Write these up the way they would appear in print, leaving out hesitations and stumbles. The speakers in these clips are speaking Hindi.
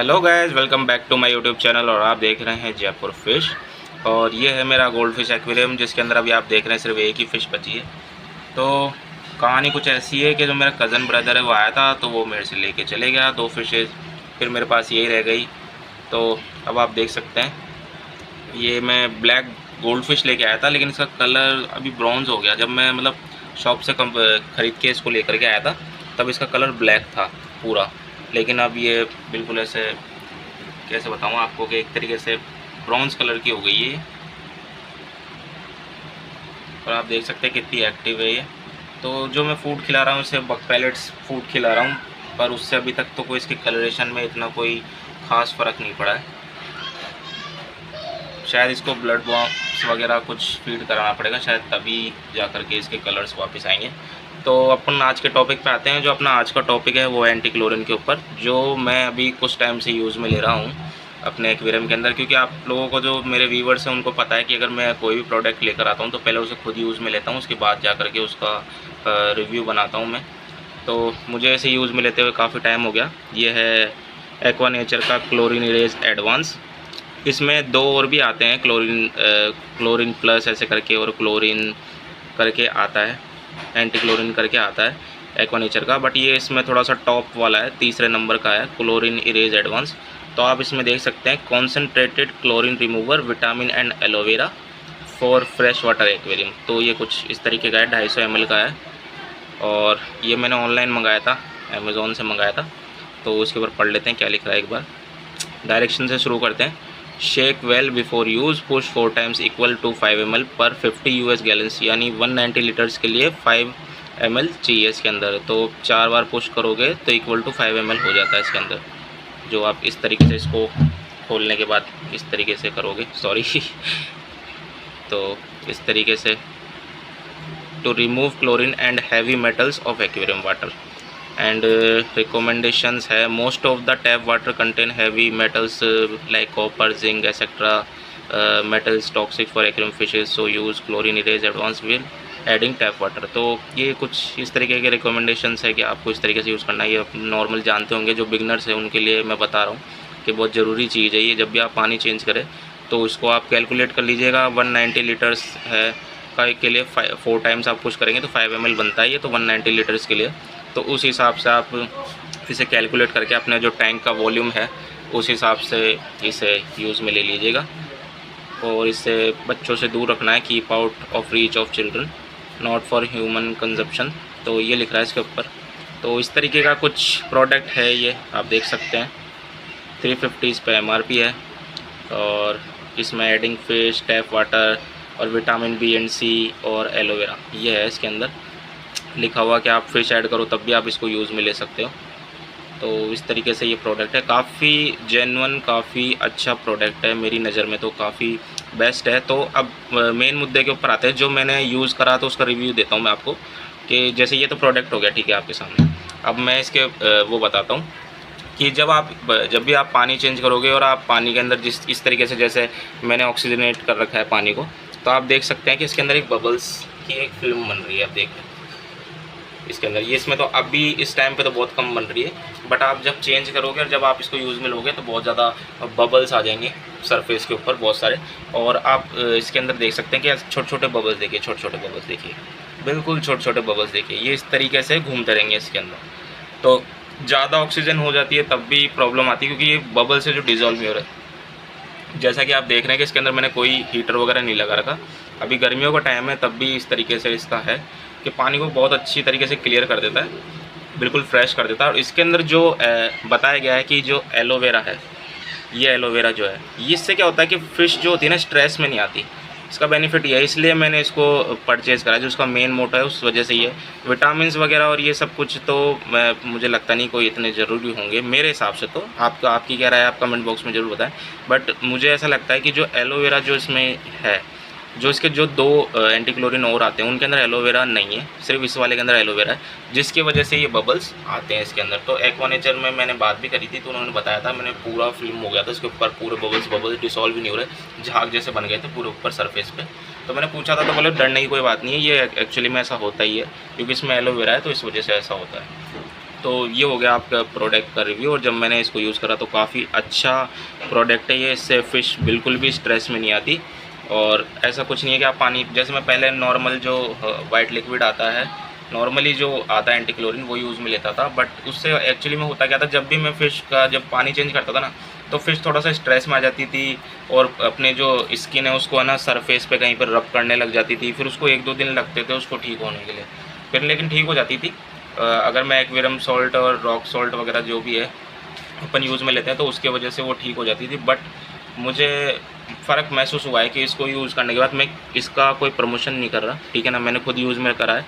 Hello guys, welcome back to my YouTube channel. और आप देख रहे हैं जयपुर फिश। और ये है मेरा गोल्ड फिश एक्वेरियम, जिसके अंदर अभी आप देख रहे हैं सिर्फ एक ही फ़िश बची है। तो कहानी कुछ ऐसी है कि जो मेरा कज़न ब्रदर है वो आया था, तो वो मेरे से लेके चले गया 2 फिशेज़। फिर मेरे पास यही रह गई। तो अब आप देख सकते हैं, ये मैं ब्लैक गोल्ड फिश लेके आया था, लेकिन इसका कलर अभी ब्रॉन्ज़ हो गया। जब मैं शॉप से ख़रीद के इसको लेकर के आया था, तब इसका कलर ब्लैक था पूरा। लेकिन अब ये बिल्कुल ऐसे, कैसे बताऊँ आपको, कि एक तरीके से ब्रॉन्ज़ कलर की हो गई है ये। और आप देख सकते हैं कितनी एक्टिव है ये। तो जो मैं फ़ूड खिला रहा हूँ इसे बक पैलेट्स फ़ूड खिला रहा हूँ, पर उससे अभी तक तो कोई इसके कलरेशन में इतना कोई ख़ास फ़र्क नहीं पड़ा है। शायद इसको ब्लड बॉक्स वगैरह कुछ फीड कराना पड़ेगा, शायद तभी जा कर के इसके कलर्स वापस आएंगे। तो अपन आज के टॉपिक पे आते हैं। जो अपना आज का टॉपिक है वो है एंटी क्लोरीन के ऊपर, जो मैं अभी कुछ टाइम से यूज़ में ले रहा हूँ अपने एक्वेरियम के अंदर। क्योंकि आप लोगों को, जो मेरे व्यूवर्स हैं, उनको पता है कि अगर मैं कोई भी प्रोडक्ट लेकर आता हूँ तो पहले उसे खुद यूज़ में लेता हूँ, उसके बाद जा कर के उसका रिव्यू बनाता हूँ मैं। तो मुझे ऐसे यूज़ में लेते हुए काफ़ी टाइम हो गया। ये है एक्वा नेचर का क्लोरीन इरेज एडवांस। इसमें 2 और भी आते हैं, क्लोरीन प्लस ऐसे करके, और क्लोरीन करके आता है, एंटी क्लोरीन करके आता है एक्वा नेचर का। बट ये इसमें थोड़ा सा टॉप वाला है, तीसरे नंबर का है, क्लोरीन इरेज एडवांस। तो आप इसमें देख सकते हैं, concentrated chlorine remover, vitamin and aloe vera for fresh water aquarium. तो ये कुछ इस तरीके का है, 250 ml का है। और ये मैंने ऑनलाइन मंगाया था, अमेज़ोन से मंगाया था। तो उसके ऊपर पढ़ लेते हैं क्या लिख रहा है एक बार। डायरेक्शन से शुरू करते हैं। Shake well before use, push 4 times equal to 5 ml पर 50 US गैलन्स, यानी 190 लीटर्स के लिए 5 ml चाहिए इसके अंदर। तो 4 बार पुश करोगे तो इक्वल टू 5 ml हो जाता है इसके अंदर। जो आप इस तरीके से इसको खोलने के बाद इस तरीके से करोगे, सॉरी तो इस तरीके से, to remove chlorine and heavy metals of aquarium water. And recommendations है, most of the tap water contain heavy metals like copper, zinc etcetera metals toxic for aquarium fishes, so use chlorine erase advance will adding tap water. तो ये कुछ इस तरीके के रिकमेंडेशंस है कि आपको इस तरीके से यूज़ करना है। ये नॉर्मल जानते होंगे, जो बिगनर्स हैं उनके लिए मैं बता रहा हूँ कि बहुत ज़रूरी चीज़ है ये। जब भी आप पानी चेंज करें तो इसको आप कैलकुलेट कर लीजिएगा। 190 लीटर्स है के लिए 4 टाइम्स आप पुश करेंगे तो 5 ml बनता है ये, तो 190 लीटर्स के लिए। तो उस हिसाब से आप इसे कैलकुलेट करके अपने जो टैंक का वॉल्यूम है उस हिसाब से इसे यूज़ में ले लीजिएगा। और इसे बच्चों से दूर रखना है, keep out of reach of children, not for human consumption. तो ये लिख रहा है इसके ऊपर। तो इस तरीके का कुछ प्रोडक्ट है ये, आप देख सकते हैं। 350 इस पर MRP है। और इसमें एडिंग फिश, टैप वाटर और विटामिन B एंड C और एलोवेरा, ये है इसके अंदर लिखा हुआ कि आप फिश ऐड करो तब भी आप इसको यूज़ में ले सकते हो। तो इस तरीके से ये प्रोडक्ट है, काफ़ी जेन्युइन, काफ़ी अच्छा प्रोडक्ट है मेरी नज़र में, तो काफ़ी बेस्ट है। तो अब मेन मुद्दे के ऊपर आते हैं। जो मैंने यूज़ करा तो उसका रिव्यू देता हूँ मैं आपको, कि जैसे ये तो प्रोडक्ट हो गया, ठीक है, आपके सामने। अब मैं इसके वो बताता हूँ कि जब भी आप पानी चेंज करोगे और आप पानी के अंदर इस तरीके से, जैसे मैंने ऑक्सीजनेट कर रखा है पानी को, तो आप देख सकते हैं कि इसके अंदर एक बबल्स की एक फिल्म बन रही है। आप देख रहे हैं इसके अंदर, ये इसमें तो अभी इस टाइम पे तो बहुत कम बन रही है, बट आप जब चेंज करोगे और जब आप इसको यूज़ में लोगे तो बहुत ज़्यादा बबल्स आ जाएंगे सरफेस के ऊपर, बहुत सारे। और आप इसके अंदर देख सकते हैं कि छोटे छोटे बबल्स देखिए, छोटे छोटे बबल्स देखिए, बिल्कुल छोटे छोटे बबल्स देखिए, ये इस तरीके से घूमते रहेंगे इसके अंदर। तो ज़्यादा ऑक्सीजन हो जाती है तब भी प्रॉब्लम आती है, क्योंकि ये बबल से जो डिज़ोल्व नहीं हो रहा है। जैसा कि आप देख रहे हैं कि इसके अंदर मैंने कोई हीटर वगैरह नहीं लगा रखा। अभी गर्मियों का टाइम है, तब भी इस तरीके से इसका है कि पानी को बहुत अच्छी तरीके से क्लियर कर देता है, बिल्कुल फ्रेश कर देता है। और इसके अंदर जो बताया गया है कि जो एलोवेरा है, ये एलोवेरा जो है, इससे क्या होता है कि फ़िश जो होती है ना, स्ट्रेस में नहीं आती। इसका बेनिफिट ये है, इसलिए मैंने इसको परचेज़ करा, जो उसका मेन मोटो है उस वजह से ये। विटामिन्स वगैरह और ये सब कुछ तो मुझे लगता नहीं कोई इतने ज़रूरी होंगे मेरे हिसाब से। तो आपकी क्या राय है, आप कमेंट बॉक्स में ज़रूर बताएं। बट मुझे ऐसा लगता है कि जो एलोवेरा जो इसमें है, जो इसके जो 2 एंटी क्लोरीन और आते हैं उनके अंदर एलोवेरा नहीं है, सिर्फ इस वाले के अंदर एलोवेरा है, जिसकी वजह से ये बबल्स आते हैं इसके अंदर। तो एक्वा नेचर में मैंने बात भी करी थी, तो उन्होंने बताया था, मैंने पूरा फिल्म हो गया था इसके ऊपर, पूरे बबल्स डिसॉल्व ही नहीं हो रहे, झाग जैसे बन गए थे पूरे ऊपर सरफेस पे। तो मैंने पूछा था तो बोले डरने की कोई बात नहीं है, ये एक्चुअली में ऐसा होता ही है, क्योंकि इसमें एलोवेरा है तो इस वजह से ऐसा होता है। तो ये हो गया आपका प्रोडक्ट का रिव्यू। और जब मैंने इसको यूज़ करा तो काफ़ी अच्छा प्रोडक्ट है ये। इससे फ़िश बिल्कुल भी स्ट्रेस में नहीं आती। और ऐसा कुछ नहीं है कि आप पानी, जैसे मैं पहले नॉर्मल जो वाइट लिक्विड आता है, नॉर्मली जो आता है एंटी क्लोरीन, वो यूज़ में लेता था। बट उससे एक्चुअली में होता क्या था, जब भी मैं फ़िश का जब पानी चेंज करता था ना, तो फ़िश थोड़ा सा स्ट्रेस में आ जाती थी और अपने जो स्किन है उसको है ना सरफेस पे कहीं पर रब करने लग जाती थी। फिर उसको 1-2 दिन लगते थे उसको ठीक होने के लिए, फिर लेकिन ठीक हो जाती थी। अगर मैं एक्वेरियम सॉल्ट और रॉक सॉल्ट वगैरह जो भी है अपन यूज़ में लेते हैं तो उसके वजह से वो ठीक हो जाती थी। बट मुझे फ़र्क महसूस हुआ है कि इसको यूज़ करने के बाद, मैं इसका कोई प्रमोशन नहीं कर रहा, ठीक है ना, मैंने खुद यूज़ में करा है,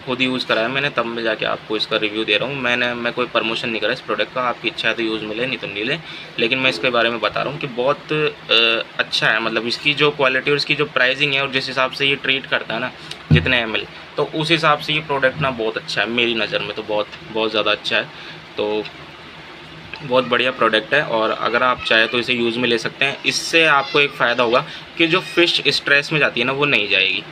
खुद यूज़ करा है मैंने, तब मैं जाके आपको इसका रिव्यू दे रहा हूँ। मैं कोई प्रमोशन नहीं करा इस प्रोडक्ट का। आपकी इच्छा है तो यूज़ में ले, नहीं तो नहीं ले, लेकिन मैं इसके बारे में बता रहा हूँ कि बहुत अच्छा है। मतलब इसकी जो क्वालिटी और इसकी जो प्राइसिंग है और जिस हिसाब से ये ट्रीट करता है ना जितने ml, तो उस हिसाब से ये प्रोडक्ट ना बहुत अच्छा है मेरी नज़र में, तो बहुत ज़्यादा अच्छा है। तो बहुत बढ़िया प्रोडक्ट है और अगर आप चाहें तो इसे यूज़ में ले सकते हैं। इससे आपको एक फ़ायदा होगा कि जो फ़िश स्ट्रेस में जाती है ना वो नहीं जाएगी,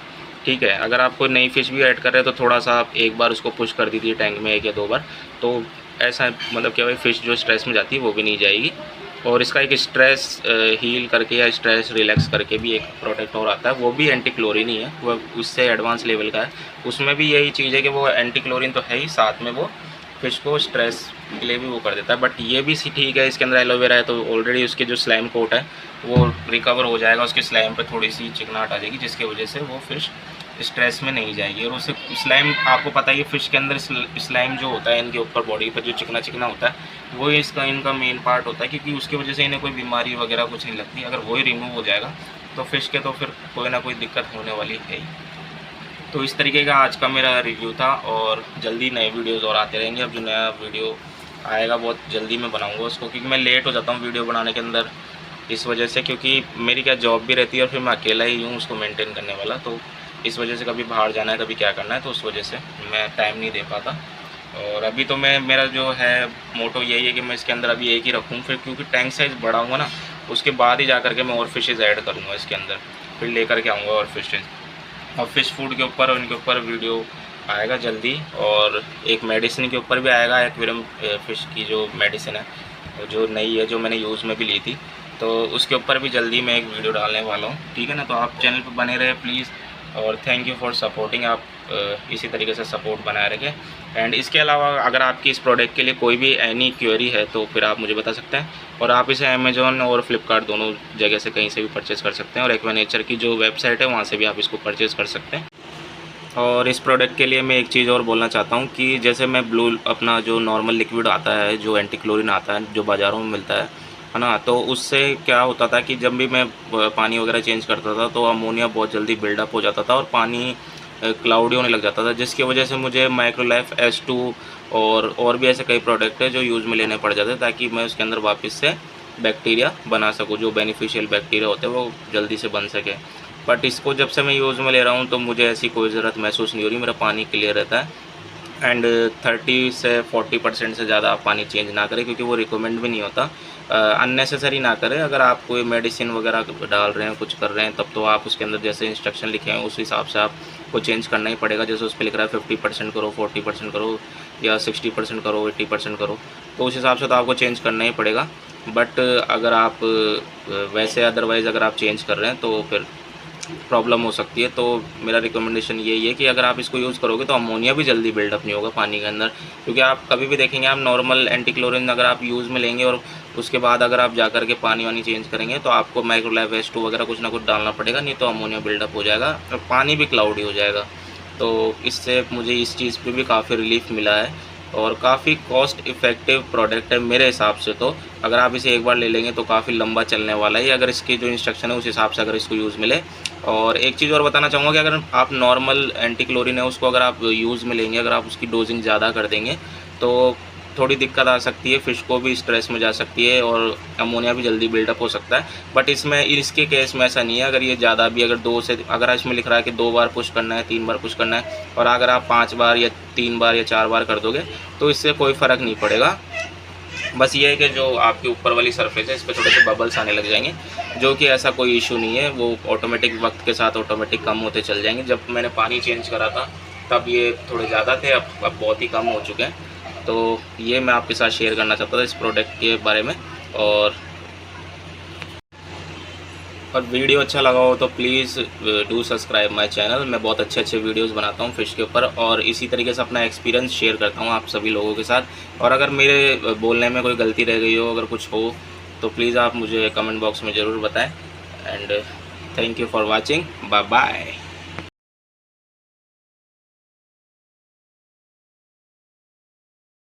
ठीक है। अगर आप कोई नई फ़िश भी ऐड कर रहे हैं तो थोड़ा सा आप एक बार उसको पुश कर दीजिए टैंक में 1 या 2 बार, तो ऐसा मतलब क्या भाई फ़िश जो स्ट्रेस में जाती है वो भी नहीं जाएगी। और इसका एक स्ट्रेस हील करके या स्ट्रेस रिलैक्स करके भी एक प्रोडक्ट और आता है, वो भी एंटी क्लोरीन ही है, वो उससे एडवांस लेवल का है। उसमें भी यही चीज़ है कि वो एंटी क्लोरीन तो है ही, साथ में वो फ़िश को स्ट्रेस के लिए भी वो कर देता है। बट ये भी ठीक है, इसके अंदर एलोवेरा है तो ऑलरेडी उसके जो स्लाइम कोट है वो रिकवर हो जाएगा, उसके स्लाइम पे थोड़ी सी चिकनाहट आ जाएगी जिसकी वजह से वो फ़िश स्ट्रेस में नहीं जाएगी। और उससे स्लाइम, आपको पता है फ़िश के अंदर स्लाइम जो होता है इनके ऊपर बॉडी पर जो चिकना चिकना होता है वो इसका इनका मेन पार्ट होता है, क्योंकि उसकी वजह से इन्हें कोई बीमारी वगैरह कुछ नहीं लगती। अगर वही रिमूव हो जाएगा तो फ़िश के तो फिर कोई ना कोई दिक्कत होने वाली है ही। तो इस तरीके का आज का मेरा रिव्यू था और जल्दी नए वीडियोज़ और आते रहेंगे। अब जो नया वीडियो आएगा बहुत जल्दी मैं बनाऊंगा उसको, क्योंकि मैं लेट हो जाता हूँ वीडियो बनाने के अंदर इस वजह से, क्योंकि मेरी क्या जॉब भी रहती है और फिर मैं अकेला ही हूँ उसको मेंटेन करने वाला, तो इस वजह से कभी बाहर जाना है कभी क्या करना है, तो उस वजह से मैं टाइम नहीं दे पाता। और अभी तो मेरा जो है मोटो यही है कि मैं इसके अंदर अभी एक ही रखूँ, फिर क्योंकि टैंक साइज़ बड़ा हुआ ना उसके बाद ही जा करके मैं और फिशेज़ ऐड करूँगा इसके अंदर, फिर लेकर के आऊँगा और फिशेज़। और फ़िश फूड के ऊपर और इनके ऊपर वीडियो आएगा जल्दी, और एक मेडिसिन के ऊपर भी आएगा, एक्वेरियम फ़िश की जो मेडिसिन है जो नई है जो मैंने यूज़ में भी ली थी, तो उसके ऊपर भी जल्दी मैं एक वीडियो डालने वाला हूँ, ठीक है ना। तो आप चैनल पर बने रहे प्लीज़, और थैंक यू फॉर सपोर्टिंग। आप इसी तरीके से सपोर्ट बनाए रखें। एंड इसके अलावा अगर आपकी इस प्रोडक्ट के लिए कोई भी एनी क्वेरी है तो फिर आप मुझे बता सकते हैं, और आप इसे अमेज़ॉन और फ्लिपकार्ट दोनों जगह से कहीं से भी परचेज़ कर सकते हैं, और एक्वानेचर की जो वेबसाइट है वहाँ से भी आप इसको परचेज़ कर सकते हैं। और इस प्रोडक्ट के लिए मैं एक चीज़ और बोलना चाहता हूँ कि जैसे मैं ब्लू अपना जो नॉर्मल लिक्विड आता है जो एंटी क्लोरीन आता है जो बाज़ारों में मिलता है ना, तो उससे क्या होता था कि जब भी मैं पानी वगैरह चेंज करता था तो अमोनिया बहुत जल्दी बिल्डअप हो जाता था और पानी क्लाउडी होने लग जाता था, जिसकी वजह से मुझे माइक्रोलाइफ S2 और भी ऐसे कई प्रोडक्ट है जो यूज़ में लेने पड़ जाते ताकि मैं उसके अंदर वापस से बैक्टीरिया बना सकूँ, जो बेनिफिशियल बैक्टीरिया होते हैं वो जल्दी से बन सके। बट इसको जब से मैं यूज़ में ले रहा हूँ तो मुझे ऐसी कोई ज़रूरत महसूस नहीं हो रही, मेरा पानी क्लियर रहता है। एंड 30 से 40% से ज़्यादा आप पानी चेंज ना करें, क्योंकि वो रिकमेंड भी नहीं होता। अननेसेसरी ना करें। अगर आप कोई मेडिसिन वगैरह डाल रहे हैं कुछ कर रहे हैं तब तो आप उसके अंदर जैसे इंस्ट्रक्शन लिखे हैं उस हिसाब से आपको चेंज करना ही पड़ेगा। जैसे उस पर लिख रहा है 50% करो, 40% करो, या 60% करो, 80% करो, तो उस हिसाब से तो आपको चेंज करना ही पड़ेगा। बट अगर आप वैसे अदरवाइज़ अगर आप चेंज कर रहे हैं तो फिर प्रॉब्लम हो सकती है। तो मेरा रिकमेंडेशन यही है कि अगर आप इसको यूज़ करोगे तो अमोनिया भी जल्दी बिल्डअप नहीं होगा पानी के अंदर, क्योंकि आप कभी भी देखेंगे आप नॉर्मल एंटी क्लोरीन अगर आप यूज़ में लेंगे और उसके बाद अगर आप जाकर के पानी वानी चेंज करेंगे तो आपको माइक्रोलाइफ S2 वगैरह कुछ ना कुछ डालना पड़ेगा, नहीं तो अमोनिया बिल्डअप हो जाएगा और पानी भी क्लाउडी हो जाएगा। तो इससे मुझे इस चीज़ पे भी काफ़ी रिलीफ मिला है और काफ़ी कॉस्ट इफ़ेक्टिव प्रोडक्ट है मेरे हिसाब से। तो अगर आप इसे एक बार ले लेंगे तो काफ़ी लंबा चलने वाला है अगर इसकी जो इंस्ट्रक्शन है उस हिसाब से अगर इसको यूज़ मिले। और एक चीज़ और बताना चाहूँगा कि अगर आप नॉर्मल एंटी क्लोरीन है उसको अगर आप यूज़ में लेंगे, अगर आप उसकी डोजिंग ज़्यादा कर देंगे तो थोड़ी दिक्कत आ सकती है, फ़िश को भी स्ट्रेस में जा सकती है और अमोनिया भी जल्दी बिल्डअप हो सकता है। बट इसमें इसके केस में ऐसा नहीं है। अगर ये ज़्यादा भी अगर अगर इसमें लिख रहा है कि 2 बार पुश करना है, 3 बार पुश करना है, और अगर आप 5 बार या 3 बार या 4 बार कर दोगे तो इससे कोई फ़र्क नहीं पड़ेगा। बस ये है कि जो आपके ऊपर वाली सरफेस है इस पर थोड़े से बबल्स आने लग जाएंगे, जो कि ऐसा कोई इशू नहीं है, वो ऑटोमेटिक वक्त के साथ ऑटोमेटिक कम होते चल जाएंगे। जब मैंने पानी चेंज करा था तब ये थोड़े ज़्यादा थे, अब बहुत ही कम हो चुके हैं। तो ये मैं आपके साथ शेयर करना चाहता था इस प्रोडक्ट के बारे में। और वीडियो अच्छा लगा हो तो please do subscribe my channel. मैं बहुत अच्छे वीडियोस बनाता हूँ फ़िश के ऊपर, और इसी तरीके से अपना एक्सपीरियंस शेयर करता हूँ आप सभी लोगों के साथ। और अगर मेरे बोलने में कोई गलती रह गई हो, अगर कुछ हो, तो प्लीज़ आप मुझे कमेंट बॉक्स में ज़रूर बताएं। And thank you for watching, bye bye.